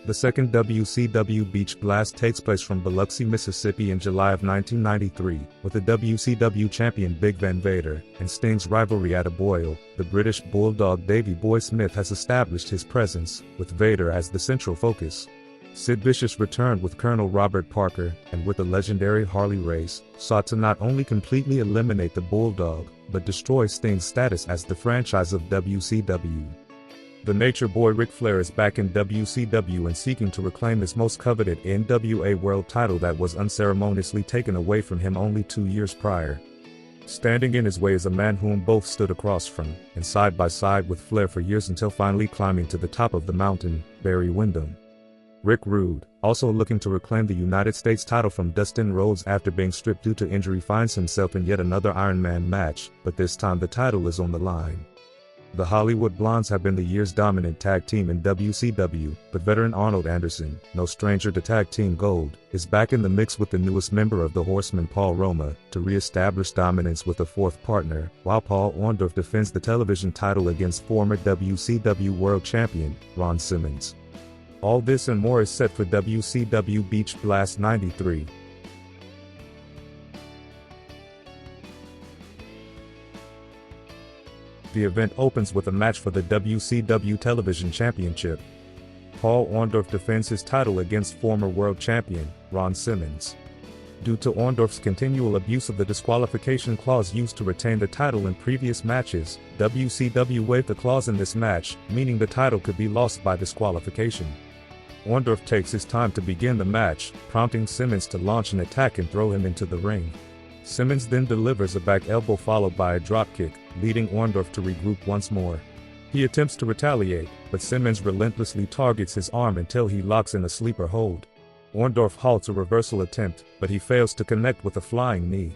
The second WCW Beach Blast takes place from Biloxi, Mississippi in July of 1993, with the WCW champion Big Van Vader and Sting's rivalry at a boil. The British Bulldog Davey Boy Smith has established his presence, with Vader as the central focus. Sid Vicious returned with Colonel Robert Parker, and with the legendary Harley Race, sought to not only completely eliminate the Bulldog, but destroy Sting's status as the franchise of WCW. The Nature Boy Ric Flair is back in WCW and seeking to reclaim his most coveted NWA World title that was unceremoniously taken away from him only 2 years prior. Standing in his way is a man whom both stood across from, and side by side with Flair for years until finally climbing to the top of the mountain, Barry Windham. Rick Rude, also looking to reclaim the United States title from Dustin Rhodes after being stripped due to injury, finds himself in yet another Iron Man match, but this time the title is on the line. The Hollywood Blondes have been the year's dominant tag team in WCW, but veteran Arnold Anderson, no stranger to tag team gold, is back in the mix with the newest member of the Horsemen, Paul Roma, to re-establish dominance with a fourth partner, while Paul Orndorff defends the television title against former WCW World Champion, Ron Simmons. All this and more is set for WCW Beach Blast 93. The event opens with a match for the WCW Television Championship. Paul Orndorff defends his title against former world champion, Ron Simmons. Due to Orndorff's continual abuse of the disqualification clause used to retain the title in previous matches, WCW waived the clause in this match, meaning the title could be lost by disqualification. Orndorff takes his time to begin the match, prompting Simmons to launch an attack and throw him into the ring. Simmons then delivers a back elbow followed by a dropkick, leading Orndorff to regroup once more. He attempts to retaliate, but Simmons relentlessly targets his arm until he locks in a sleeper hold. Orndorff halts a reversal attempt, but he fails to connect with a flying knee.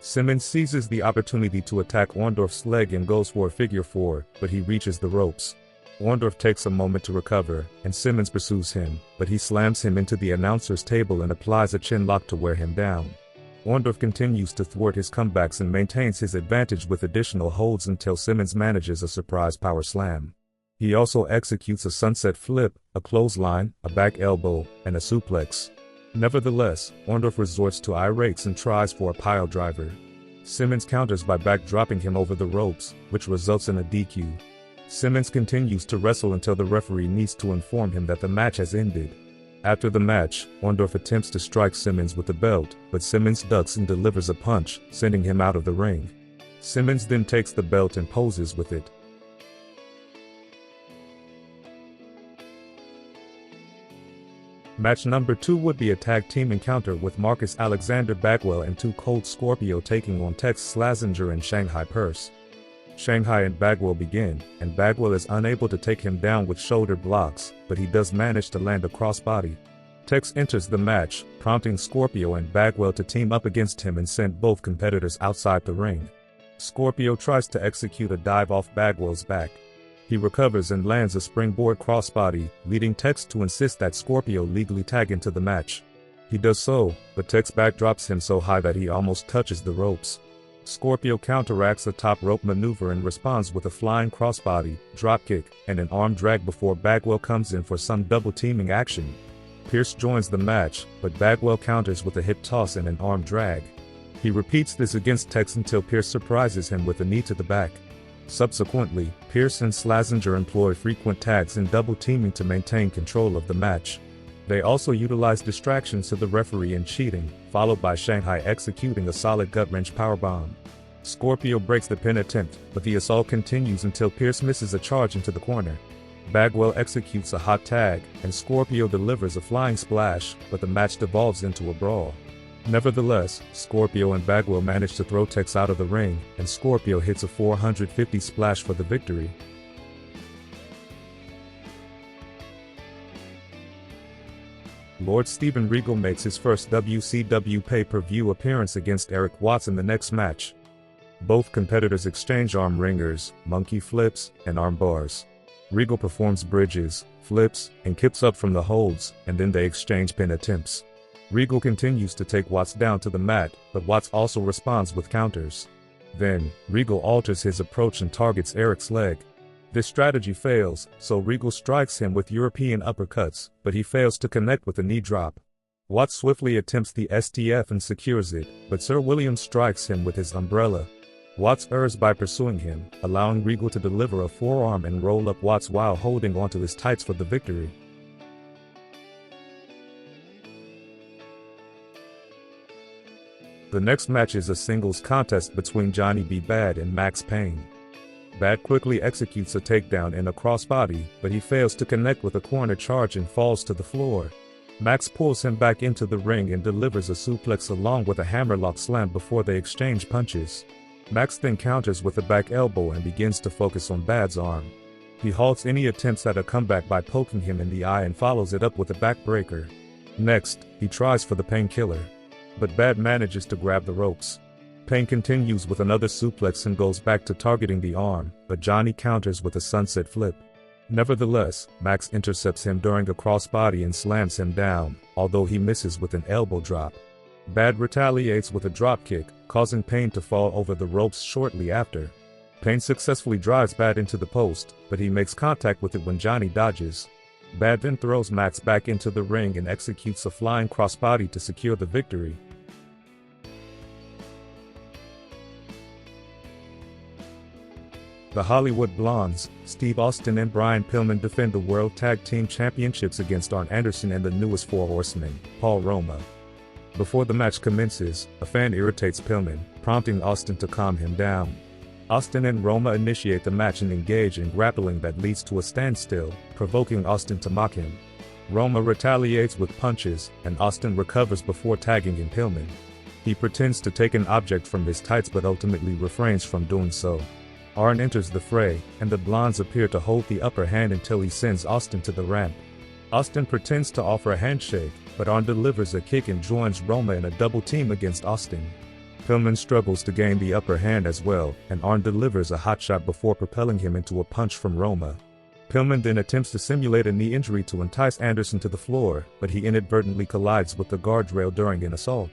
Simmons seizes the opportunity to attack Orndorff's leg and goes for a figure four, but he reaches the ropes. Orndorff takes a moment to recover, and Simmons pursues him, but he slams him into the announcer's table and applies a chin lock to wear him down. Orndorff continues to thwart his comebacks and maintains his advantage with additional holds until Simmons manages a surprise power slam. He also executes a sunset flip, a clothesline, a back elbow, and a suplex. Nevertheless, Orndorff resorts to irates and tries for a pile driver. Simmons counters by backdropping him over the ropes, which results in a DQ. Simmons continues to wrestle until the referee needs to inform him that the match has ended. After the match, Orndorff attempts to strike Simmons with the belt, but Simmons ducks and delivers a punch, sending him out of the ring. Simmons then takes the belt and poses with it. Match number 2 would be a tag team encounter with Marcus Alexander Bagwell and Too Cold Scorpio taking on Tex Slazenger and Shanghai Purse. Shanghai and Bagwell begin, and Bagwell is unable to take him down with shoulder blocks, but he does manage to land a crossbody. Tex enters the match, prompting Scorpio and Bagwell to team up against him and send both competitors outside the ring. Scorpio tries to execute a dive off Bagwell's back. He recovers and lands a springboard crossbody, leading Tex to insist that Scorpio legally tag into the match. He does so, but Tex backdrops him so high that he almost touches the ropes. Scorpio counteracts a top rope maneuver and responds with a flying crossbody, dropkick, and an arm drag before Bagwell comes in for some double teaming action. Pierce joins the match, but Bagwell counters with a hip toss and an arm drag. He repeats this against Tex until Pierce surprises him with a knee to the back. Subsequently, Pierce and Slazenger employ frequent tags and double teaming to maintain control of the match. They also utilize distractions to the referee and cheating, followed by Shanghai executing a solid gut-wrench powerbomb. Scorpio breaks the pin attempt, but the assault continues until Pierce misses a charge into the corner. Bagwell executes a hot tag, and Scorpio delivers a flying splash, but the match devolves into a brawl. Nevertheless, Scorpio and Bagwell manage to throw Tex out of the ring, and Scorpio hits a 450 splash for the victory. Lord Steven Regal makes his first WCW pay-per-view appearance against Eric Watts in the next match. Both competitors exchange arm ringers, monkey flips, and arm bars. Regal performs bridges, flips, and kips up from the holds, and then they exchange pin attempts. Regal continues to take Watts down to the mat, but Watts also responds with counters. Then, Regal alters his approach and targets Eric's leg. This strategy fails, so Regal strikes him with European uppercuts, but he fails to connect with a knee drop. Watts swiftly attempts the STF and secures it, but Sir William strikes him with his umbrella. Watts errs by pursuing him, allowing Regal to deliver a forearm and roll up Watts while holding onto his tights for the victory. The next match is a singles contest between Johnny B. Bad and Max Payne. Bad quickly executes a takedown in a crossbody, but he fails to connect with a corner charge and falls to the floor. Max pulls him back into the ring and delivers a suplex along with a hammerlock slam before they exchange punches. Max then counters with a back elbow and begins to focus on Bad's arm. He halts any attempts at a comeback by poking him in the eye and follows it up with a backbreaker. Next, he tries for the painkiller, but Bad manages to grab the ropes. Payne continues with another suplex and goes back to targeting the arm, but Johnny counters with a sunset flip. Nevertheless, Max intercepts him during a crossbody and slams him down, although he misses with an elbow drop. Bad retaliates with a dropkick, causing Payne to fall over the ropes shortly after. Payne successfully drives Bad into the post, but he makes contact with it when Johnny dodges. Bad then throws Max back into the ring and executes a flying crossbody to secure the victory. The Hollywood Blondes, Steve Austin and Brian Pillman defend the World Tag Team Championships against Arn Anderson and the newest Four Horsemen, Paul Roma. Before the match commences, a fan irritates Pillman, prompting Austin to calm him down. Austin and Roma initiate the match and engage in grappling that leads to a standstill, provoking Austin to mock him. Roma retaliates with punches, and Austin recovers before tagging in Pillman. He pretends to take an object from his tights but ultimately refrains from doing so. Arn enters the fray, and the Blondes appear to hold the upper hand until he sends Austin to the ramp. Austin pretends to offer a handshake, but Arn delivers a kick and joins Roma in a double team against Austin. Pillman struggles to gain the upper hand as well, and Arn delivers a hot shot before propelling him into a punch from Roma. Pillman then attempts to simulate a knee injury to entice Anderson to the floor, but he inadvertently collides with the guardrail during an assault.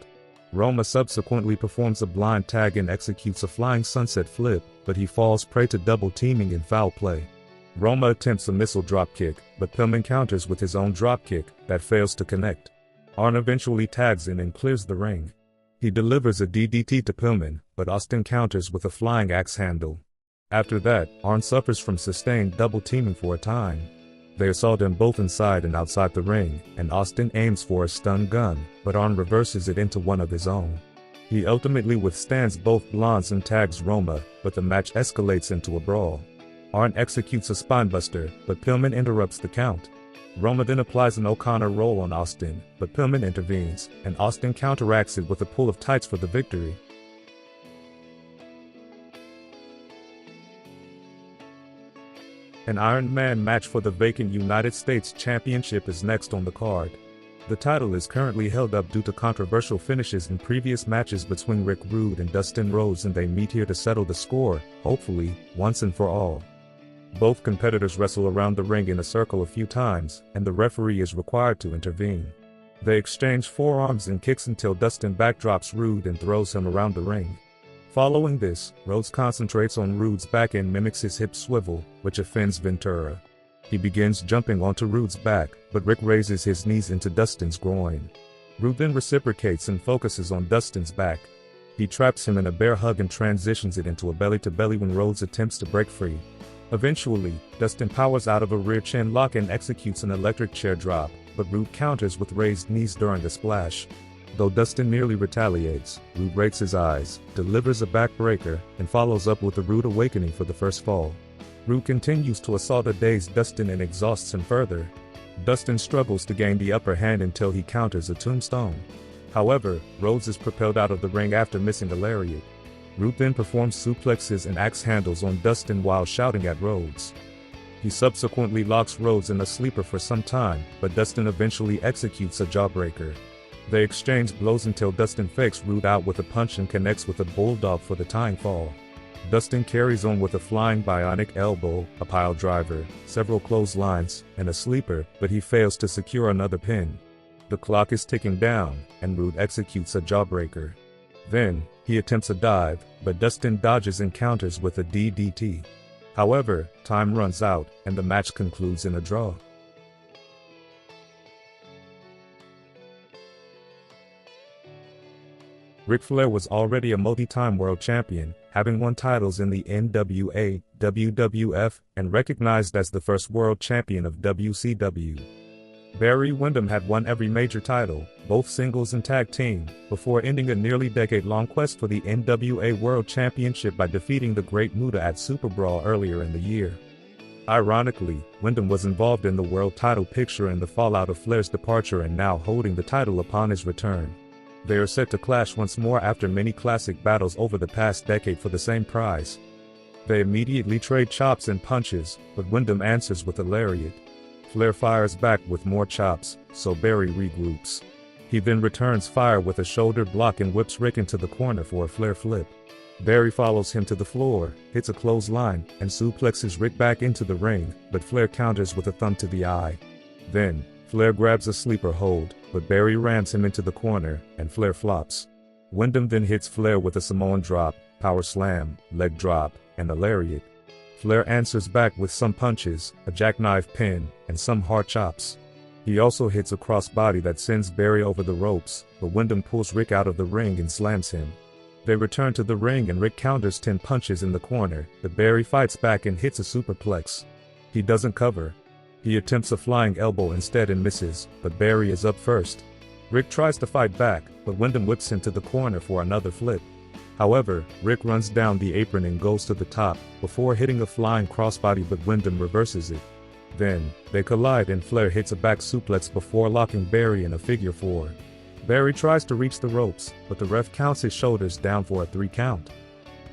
Roma subsequently performs a blind tag and executes a flying sunset flip, but he falls prey to double teaming and foul play. Roma attempts a missile dropkick, but Pillman counters with his own dropkick that fails to connect. Arn eventually tags in and clears the ring. He delivers a DDT to Pillman, but Austin counters with a flying axe handle. After that, Arn suffers from sustained double teaming for a time. They assault him both inside and outside the ring, and Austin aims for a stun gun, but Arn reverses it into one of his own. He ultimately withstands both Blondes and tags Roma, but the match escalates into a brawl. Arn executes a spinebuster, but Pillman interrupts the count. Roma then applies an O'Connor roll on Austin, but Pillman intervenes, and Austin counteracts it with a pull of tights for the victory. An Iron Man match for the vacant United States Championship is next on the card. The title is currently held up due to controversial finishes in previous matches between Rick Rude and Dustin Rhodes, and they meet here to settle the score, hopefully, once and for all. Both competitors wrestle around the ring in a circle a few times, and the referee is required to intervene. They exchange forearms and kicks until Dustin backdrops Rude and throws him around the ring. Following this, Rhodes concentrates on Rude's back and mimics his hip swivel, which offends Ventura. He begins jumping onto Rude's back, but Rick raises his knees into Dustin's groin. Rude then reciprocates and focuses on Dustin's back. He traps him in a bear hug and transitions it into a belly-to-belly when Rhodes attempts to break free. Eventually, Dustin powers out of a rear chin lock and executes an electric chair drop, but Rude counters with raised knees during the splash. Though Dustin merely retaliates, Rude rakes his eyes, delivers a backbreaker, and follows up with a rude awakening for the first fall. Rude continues to assault a dazed Dustin and exhausts him further. Dustin struggles to gain the upper hand until he counters a tombstone. However, Rhodes is propelled out of the ring after missing a lariat. Rude then performs suplexes and axe handles on Dustin while shouting at Rhodes. He subsequently locks Rhodes in a sleeper for some time, but Dustin eventually executes a jawbreaker. They exchange blows until Dustin fakes Rude out with a punch and connects with a bulldog for the tying fall. Dustin carries on with a flying bionic elbow, a pile driver, several clotheslines, and a sleeper, but he fails to secure another pin. The clock is ticking down, and Rude executes a jawbreaker. Then, he attempts a dive, but Dustin dodges and counters with a DDT. However, time runs out, and the match concludes in a draw. Ric Flair was already a multi-time world champion, having won titles in the NWA, WWF, and recognized as the first world champion of WCW. Barry Windham had won every major title, both singles and tag team, before ending a nearly decade-long quest for the NWA World Championship by defeating the Great Muta at Super Brawl earlier in the year. Ironically, Windham was involved in the world title picture in the fallout of Flair's departure and now holding the title upon his return. They are set to clash once more after many classic battles over the past decade for the same prize. They immediately trade chops and punches, but Windham answers with a lariat. Flair fires back with more chops, so Barry regroups. He then returns fire with a shoulder block and whips Rick into the corner for a Flair flip. Barry follows him to the floor, hits a clothesline, and suplexes Rick back into the ring, but Flair counters with a thumb to the eye. Then, Flair grabs a sleeper hold, but Barry rams him into the corner, and Flair flops. Windham then hits Flair with a Samoan drop, power slam, leg drop, and a lariat. Flair answers back with some punches, a jackknife pin, and some hard chops. He also hits a crossbody that sends Barry over the ropes, but Windham pulls Rick out of the ring and slams him. They return to the ring and Rick counters 10 punches in the corner, but Barry fights back and hits a superplex. He doesn't cover. He attempts a flying elbow instead and misses, but Barry is up first. Rick tries to fight back, but Windham whips him to the corner for another flip. However, Rick runs down the apron and goes to the top, before hitting a flying crossbody, but Windham reverses it. Then, they collide and Flair hits a back suplex before locking Barry in a figure 4. Barry tries to reach the ropes, but the ref counts his shoulders down for a 3 count.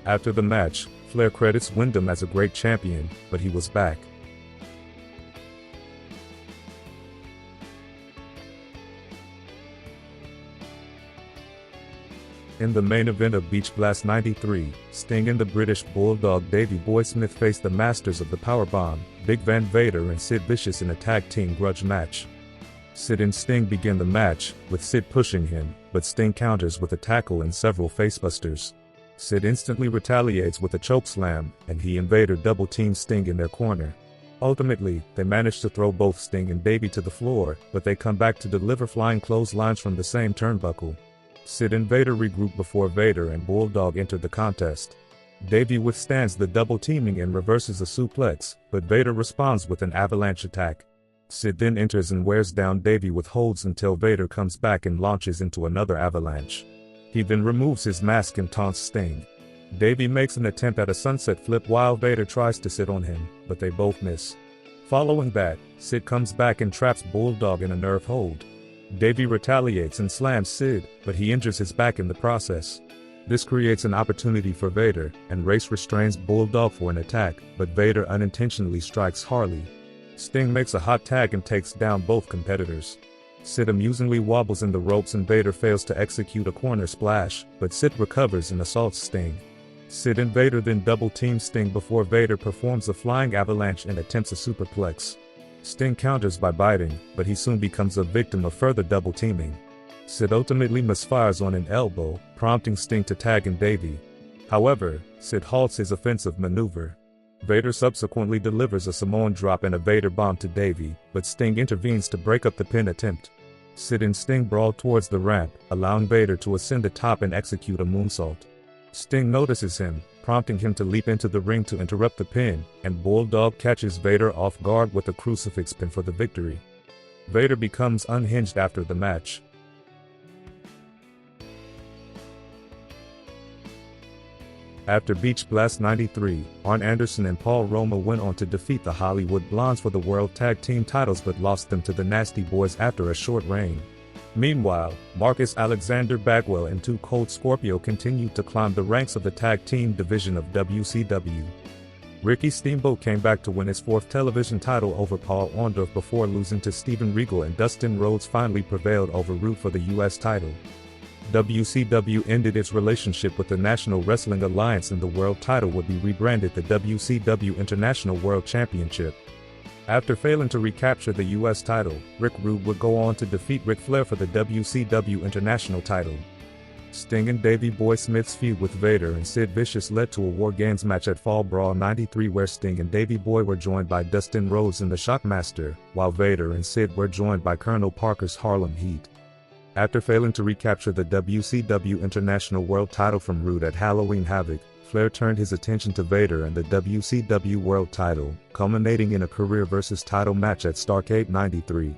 After the match, Flair credits Windham as a great champion, but he was back. In the main event of Beach Blast 93, Sting and the British Bulldog Davey Boy Smith faced the masters of the Powerbomb, Big Van Vader and Sid Vicious in a tag team grudge match. Sid and Sting begin the match, with Sid pushing him, but Sting counters with a tackle and several facebusters. Sid instantly retaliates with a chokeslam, and he and Vader double-team Sting in their corner. Ultimately, they manage to throw both Sting and Davey to the floor, but they come back to deliver flying clotheslines from the same turnbuckle. Sid and Vader regroup before Vader and Bulldog enter the contest. Davey withstands the double teaming and reverses a suplex, but Vader responds with an avalanche attack. Sid then enters and wears down Davey with holds until Vader comes back and launches into another avalanche. He then removes his mask and taunts Sting. Davey makes an attempt at a sunset flip while Vader tries to sit on him, but they both miss. Following that, Sid comes back and traps Bulldog in a nerve hold. Davey retaliates and slams Sid, but he injures his back in the process. This creates an opportunity for Vader, and Race restrains Bulldog for an attack, but Vader unintentionally strikes Harley. Sting makes a hot tag and takes down both competitors. Sid amusingly wobbles in the ropes and Vader fails to execute a corner splash, but Sid recovers and assaults Sting. Sid and Vader then double-team Sting before Vader performs a flying avalanche and attempts a superplex. Sting counters by biting, but he soon becomes a victim of further double-teaming. Sid ultimately misfires on an elbow, prompting Sting to tag in Davey. However, Sid halts his offensive maneuver. Vader subsequently delivers a Samoan drop and a Vader bomb to Davey, but Sting intervenes to break up the pin attempt. Sid and Sting brawl towards the ramp, allowing Vader to ascend the top and execute a moonsault. Sting notices him, prompting him to leap into the ring to interrupt the pin, and Bulldog catches Vader off guard with a crucifix pin for the victory. Vader becomes unhinged after the match. After Beach Blast 93, Arn Anderson and Paul Roma went on to defeat the Hollywood Blondes for the World Tag Team titles but lost them to the Nasty Boys after a short reign. Meanwhile, Marcus Alexander Bagwell and 2 Cold Scorpio continued to climb the ranks of the tag team division of WCW. Ricky Steamboat came back to win his 4th television title over Paul Orndorff before losing to Steven Regal, and Dustin Rhodes finally prevailed over Roode for the US title. WCW ended its relationship with the National Wrestling Alliance, and the world title would be rebranded the WCW International World Championship. After failing to recapture the US title, Rick Rude would go on to defeat Ric Flair for the WCW International title. Sting and Davey Boy Smith's feud with Vader and Sid Vicious led to a War Games match at Fall Brawl 93 where Sting and Davey Boy were joined by Dustin Rhodes and the Shockmaster, while Vader and Sid were joined by Colonel Parker's Harlem Heat. After failing to recapture the WCW International World title from Rude at Halloween Havoc, Flair turned his attention to Vader and the WCW World title, culminating in a career versus title match at Starrcade 93.